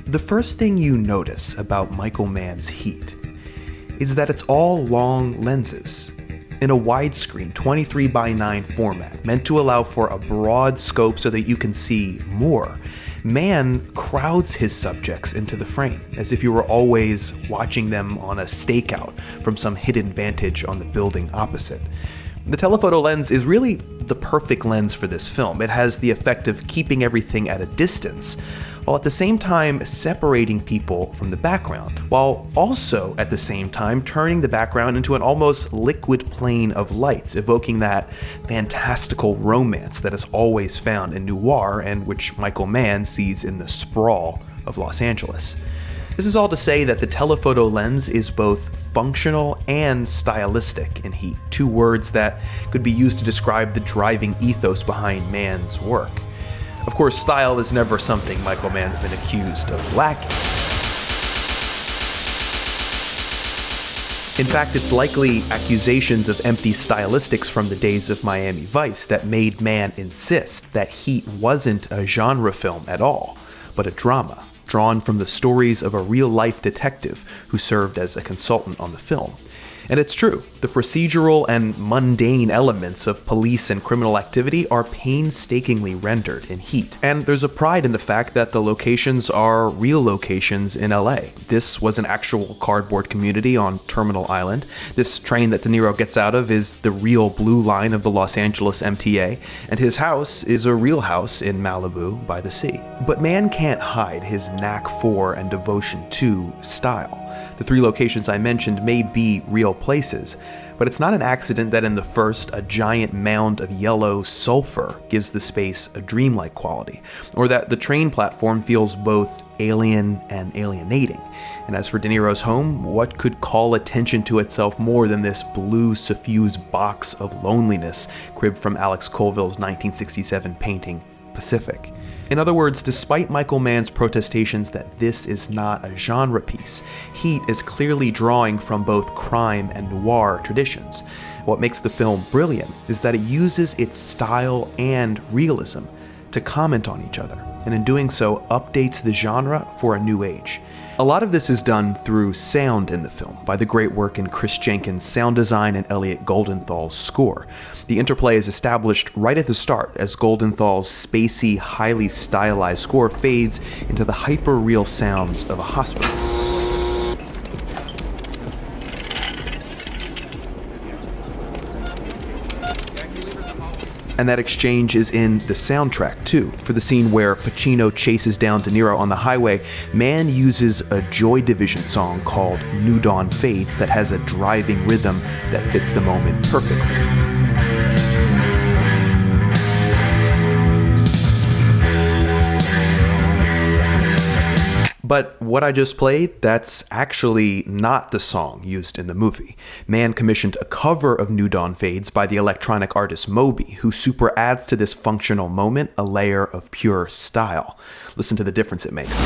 The first thing you notice about Michael Mann's Heat is that it's all long lenses in a widescreen 23:9 format meant to allow for a broad scope so that you can see more. Mann crowds his subjects into the frame as if you were always watching them on a stakeout from some hidden vantage on the building opposite. The telephoto lens is really the perfect lens for this film. It has the effect of keeping everything at a distance, while at the same time separating people from the background, while also at the same time turning the background into an almost liquid plane of lights, evoking that fantastical romance that is always found in noir and which Michael Mann sees in the sprawl of Los Angeles. This is all to say that the telephoto lens is both functional and stylistic in Heat, two words that could be used to describe the driving ethos behind Mann's work. Of course, style is never something Michael Mann's been accused of lacking. In fact, it's likely accusations of empty stylistics from the days of Miami Vice that made Mann insist that Heat wasn't a genre film at all, but a drama, drawn from the stories of a real-life detective who served as a consultant on the film. And it's true, the procedural and mundane elements of police and criminal activity are painstakingly rendered in Heat. And there's a pride in the fact that the locations are real locations in LA. This was an actual cardboard community on Terminal Island. This train that De Niro gets out of is the real blue line of the Los Angeles MTA, and his house is a real house in Malibu by the sea. But Mann can't hide his knack for and devotion to style. The three locations I mentioned may be real places, but it's not an accident that in the first, a giant mound of yellow sulfur gives the space a dreamlike quality, or that the train platform feels both alien and alienating. And as for De Niro's home, what could call attention to itself more than this blue suffused box of loneliness cribbed from Alex Colville's 1967 painting, Pacific? In other words, despite Michael Mann's protestations that this is not a genre piece, Heat is clearly drawing from both crime and noir traditions. What makes the film brilliant is that it uses its style and realism to comment on each other, and in doing so updates the genre for a new age. A lot of this is done through sound in the film, by the great work in Chris Jenkins' sound design and Elliot Goldenthal's score. The interplay is established right at the start as Goldenthal's spacey, highly stylized score fades into the hyper-real sounds of a hospital. And that exchange is in the soundtrack too. For the scene where Pacino chases down De Niro on the highway, Mann uses a Joy Division song called New Dawn Fades that has a driving rhythm that fits the moment perfectly. But what I just played, that's actually not the song used in the movie. Mann commissioned a cover of New Dawn Fades by the electronic artist Moby, who super adds to this functional moment a layer of pure style. Listen to the difference it makes.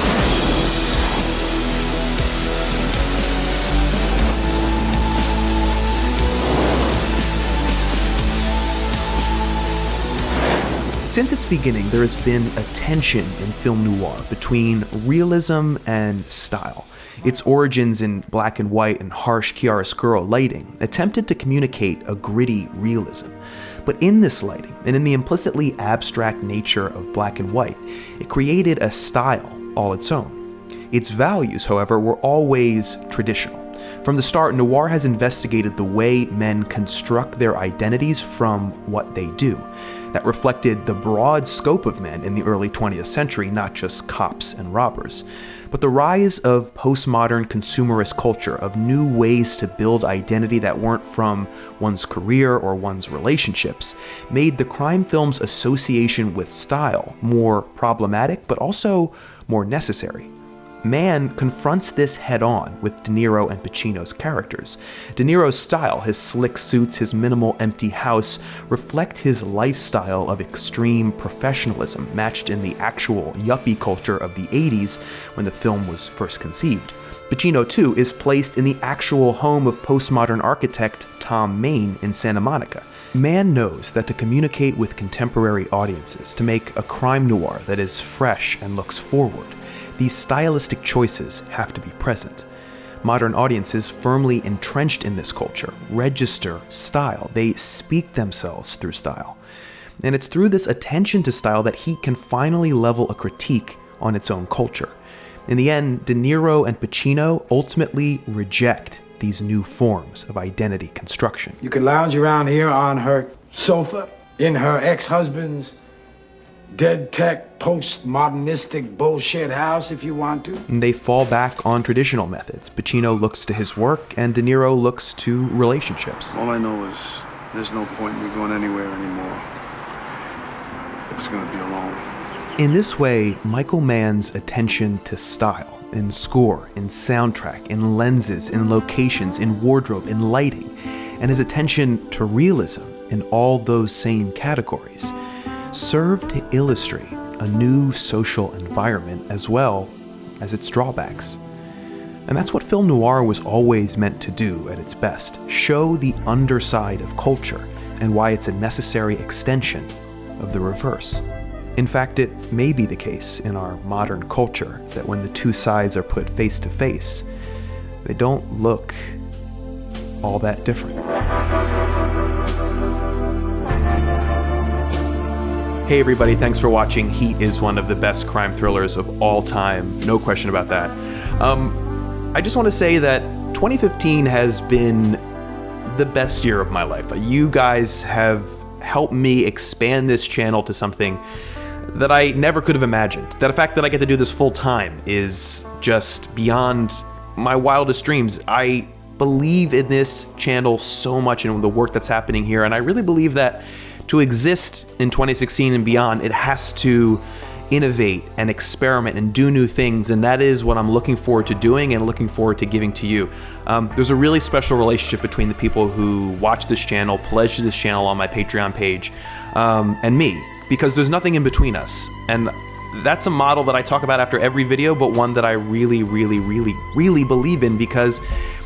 Since its beginning, there has been a tension in film noir between realism and style. Its origins in black and white and harsh chiaroscuro lighting attempted to communicate a gritty realism. But in this lighting, and in the implicitly abstract nature of black and white, it created a style all its own. Its values, however, were always traditional. From the start, noir has investigated the way men construct their identities from what they do. That reflected the broad scope of men in the early 20th century, not just cops and robbers. But the rise of postmodern consumerist culture, of new ways to build identity that weren't from one's career or one's relationships, made the crime film's association with style more problematic, but also more necessary. Mann confronts this head-on with De Niro and Pacino's characters. De Niro's style, his slick suits, his minimal empty house, reflect his lifestyle of extreme professionalism matched in the actual yuppie culture of the 80s when the film was first conceived. Pacino, too, is placed in the actual home of postmodern architect Tom Main in Santa Monica. Mann knows that to communicate with contemporary audiences, to make a crime noir that is fresh and looks forward, these stylistic choices have to be present. Modern audiences firmly entrenched in this culture register style. They speak themselves through style. And it's through this attention to style that Heat can finally level a critique on its own culture. In the end, De Niro and Pacino ultimately reject these new forms of identity construction. You could lounge around here on her sofa, in her ex-husband's dead tech, post-modernistic bullshit house if you want to. And they fall back on traditional methods. Pacino looks to his work, and De Niro looks to relationships. All I know is there's no point in me going anywhere anymore. It's gonna be alone. In this way, Michael Mann's attention to style, in score, in soundtrack, in lenses, in locations, in wardrobe, in lighting, and his attention to realism in all those same categories, serve to illustrate a new social environment as well as its drawbacks. And that's what film noir was always meant to do at its best, show the underside of culture and why it's a necessary extension of the reverse. In fact, it may be the case in our modern culture that when the two sides are put face to face, they don't look all that different. Hey everybody, thanks for watching. Heat is one of the best crime thrillers of all time, no question about that. I just want to say that 2015 has been the best year of my life. You guys have helped me expand this channel to something that I never could have imagined. The fact that I get to do this full time is just beyond my wildest dreams. I believe in this channel so much and the work that's happening here, and I really believe that to exist in 2016 and beyond, it has to innovate and experiment and do new things, and that is what I'm looking forward to doing and looking forward to giving to you. There's a really special relationship between the people who watch this channel, pledge to this channel on my Patreon page, and me, because there's nothing in between us. And that's a model that I talk about after every video, but one that I really, really, really, really believe in, because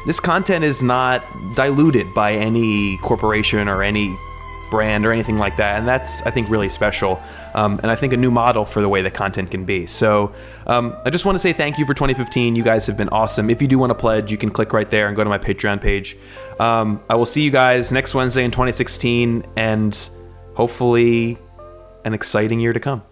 this content is not diluted by any corporation or any brand or anything like that, and that's, I think, really special, and I think a new model for the way that content can be. So I just want to say thank you for 2015. You guys have been awesome. If you do want to pledge, you can click right there and go to my Patreon page. I will see you guys next Wednesday in 2016, and hopefully an exciting year to come.